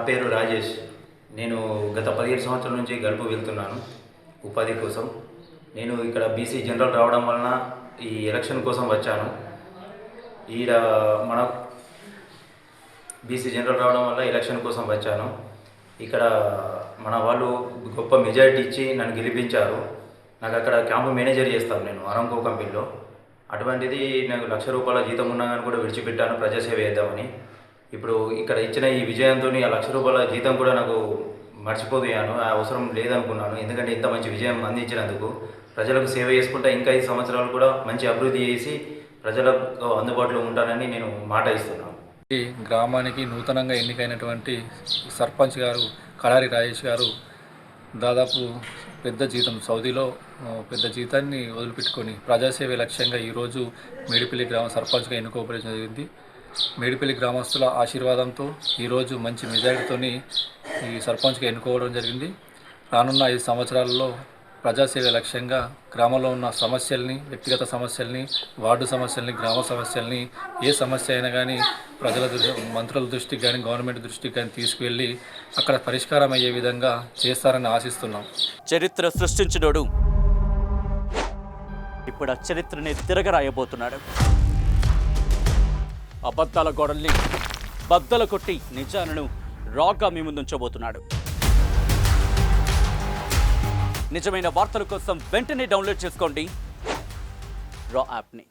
పేరు రాజేష్. నేను గత 17 సంవత్సరాల నుంచి గల్ఫ్ వెళ్తున్నాను ఉపాధి కోసం. నేను ఇక్కడ బీసీ జనరల్ రావడం వలన ఈ ఎలక్షన్ కోసం వచ్చాను. ఈడ మన బీసీ జనరల్ రావడం వల్ల ఎలక్షన్ కోసం వచ్చాను. ఇక్కడ మన వాళ్ళు గొప్ప మెజారిటీ ఇచ్చి నన్ను గెలిపించారు. నాకు అక్కడ క్యాంపు మేనేజర్ చేస్తాను నేను అరంకో కంపెనీలో. అటువంటిది నాకు ₹1,00,000 జీతం ఉన్నా కానీ కూడా విడిచిపెట్టాను ప్రజాసేవ చేద్దామని. ఇప్పుడు ఇక్కడ ఇచ్చిన ఈ విజయంతో ఆ ₹1,00,000 జీతం కూడా నాకు మర్చిపోయాను. ఆ అవసరం లేదనుకున్నాను. ఎందుకంటే ఇంత మంచి విజయం అందించినందుకు ప్రజలకు సేవ చేసుకుంటా ఇంకా 5 సంవత్సరాలు కూడా మంచి అభివృద్ధి చేసి ప్రజలకు అందుబాటులో ఉంటానని నేను మాట ఇస్తున్నాను. ఈ గ్రామానికి నూతనంగా ఎన్నికైనటువంటి సర్పంచ్ గారు కడారి రాజేష్ గారు దాదాపు పెద్ద జీతం సౌదీలో పెద్ద జీతాన్ని వదిలిపెట్టుకొని ప్రజాసేవ లక్ష్యంగా ఈరోజు మేడిపల్లి గ్రామ సర్పంచ్గా ఎన్నుకోవడం జరిగింది. మేడిపల్లి గ్రామస్తుల ఆశీర్వాదంతో ఈరోజు మంచి మెజారిటీతో ఈ సర్పంచ్గా ఎన్నుకోవడం జరిగింది. రానున్న 5 సంవత్సరాలలో ప్రజాసేవ లక్ష్యంగా గ్రామంలో ఉన్న సమస్యల్ని, వ్యక్తిగత సమస్యల్ని, వార్డు సమస్యల్ని, గ్రామ సమస్యల్ని, ఏ సమస్య అయినా కానీ ప్రజల మంత్రుల దృష్టికి కానీ గవర్నమెంట్ దృష్టికి కానీ తీసుకువెళ్ళి అక్కడ పరిష్కారం అయ్యే విధంగా చేస్తారని ఆశిస్తున్నాం. చరిత్ర సృష్టించినోడు ఇప్పుడు ఆ చరిత్రని తిరగరాయబోతున్నాడు. అబద్ధాల గోడల్ని బద్దలు కొట్టి నిజాలను రాగా మీ ముందుంచబోతున్నాడు. నిజమైన వార్తల కోసం వెంటనే డౌన్లోడ్ చేసుకోండి రా యాప్ని.